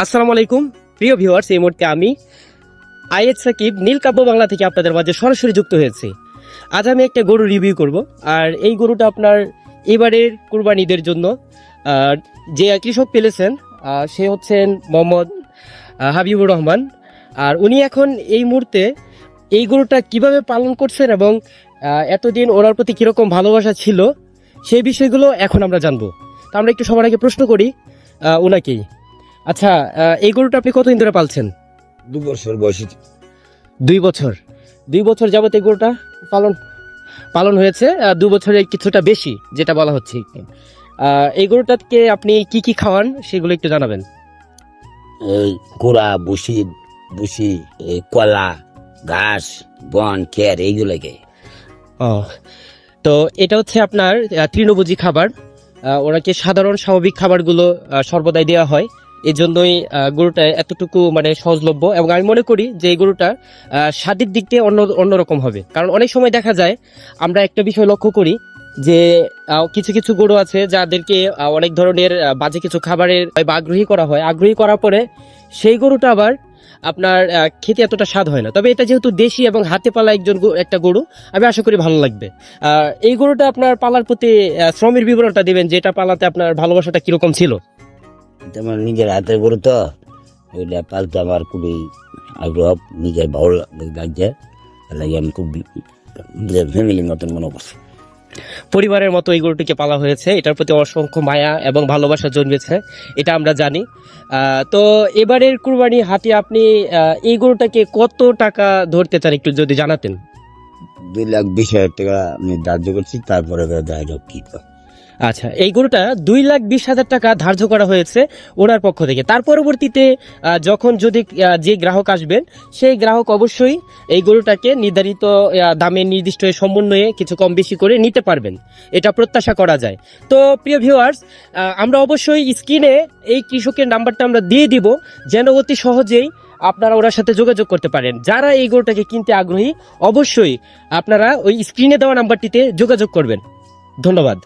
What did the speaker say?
আসসালামু আলাইকুম প্রিয় ভিউয়ার্স, এই মুহূর্তে আমি আইএচ সাকিব নীলকাব্য বাংলা থেকে আপনাদের মাঝে সরাসরি যুক্ত হয়েছি। আজ আমি একটা গরু রিভিউ করব, আর এই গরুটা আপনার এবারের কুরবানিদের জন্য যে কৃষক পেলেছেন সে হচ্ছেন মোহাম্মদ হাবিবুর রহমান। আর উনি এখন এই মুহূর্তে এই গরুটা কিভাবে পালন করছেন এবং এতদিন ওনার প্রতি কীরকম ভালোবাসা ছিল সেই বিষয়গুলো এখন আমরা জানবো। তো আমরা একটু সবার আগে প্রশ্ন করি ওনাকেই। আচ্ছা, এই গরুটা আপনি কতদিন ধরে পালছেন? 2 বছর বয়সী। 2 বছর যাবত এই গরুটা পালন হয়েছে। 2 বছরের কিছুটা বেশি যেটা বলা হচ্ছে। এই গরুটাকে আপনি কি কি খাওয়ান সেগুলো একটু জানাবেন। এই কুড়া, বুসি, কলা, ঘাস, বন, খের এইগুলোকে। তো এটা হচ্ছে আপনার তৃণভোজী খাবার। ওনাকে সাধারণ স্বাভাবিক খাবারগুলো সর্বদাই দেওয়া হয়, এই জন্যই গরুটা এতটুকু মানে সহজলভ্য। এবং আমি মনে করি যে এই গরুটা স্বাদের দিক দিয়ে অন্যরকম হবে, কারণ অনেক সময় দেখা যায় আমরা একটা বিষয় লক্ষ্য করি যে কিছু কিছু গরু আছে যাদেরকে অনেক ধরনের বাজে কিছু খাবারের আগ্রহী করা হয়, আগ্রহী করার পরে সেই গরুটা আবার আপনার খেতে এতটা স্বাদ হয় না। তবে এটা যেহেতু দেশি এবং হাতে পালা একটা গরু, আমি আশা করি ভালো লাগবে। এই গরুটা আপনার পালার প্রতি শ্রমের বিবরণটা দিবেন, যেটা পালাতে আপনার ভালোবাসাটা কিরকম ছিল? আমার নিজের হাতের গরু তো, ওইটা পালতে আমার খুবই আগ্রহ, নিজের ভালো লাগছে। লাগে আমি খুব ফ্যামিলির মতন মনে করছি। পরিবারের মতো এই গরুটিকে পালা হয়েছে, এটার প্রতি অসংখ্য মায়া এবং ভালোবাসা জন্মেছে, এটা আমরা জানি। তো এবারের কুরবানি হাটে আপনি এই গরুটাকে কত টাকা ধরতে চান একটু যদি জানাতেন। 2,20,000 টাকা আমি ধার্য করছি, তারপরে দেখা যাক কি। আচ্ছা, এই গরুটা 2,20,000 টাকা ধার্য করা হয়েছে ওনার পক্ষ থেকে। তার পরবর্তীতে যখন যদি যে গ্রাহক আসবেন সেই গ্রাহক অবশ্যই এই গরুটাকে নির্ধারিত দামে নির্দিষ্ট সমন্বয়ে কিছু কম বেশি করে নিতে পারবেন, এটা প্রত্যাশা করা যায়। তো প্রিয় ভিউয়ার্স, আমরা অবশ্যই স্ক্রিনে এই কৃষকের নাম্বারটা আমরা দিয়ে দিব, যেন অতি সহজেই আপনারা ওনার সাথে যোগাযোগ করতে পারেন। যারা এই গরুটাকে কিনতে আগ্রহী অবশ্যই আপনারা ওই স্ক্রিনে দেওয়া নাম্বারটিতে যোগাযোগ করবেন। ধন্যবাদ।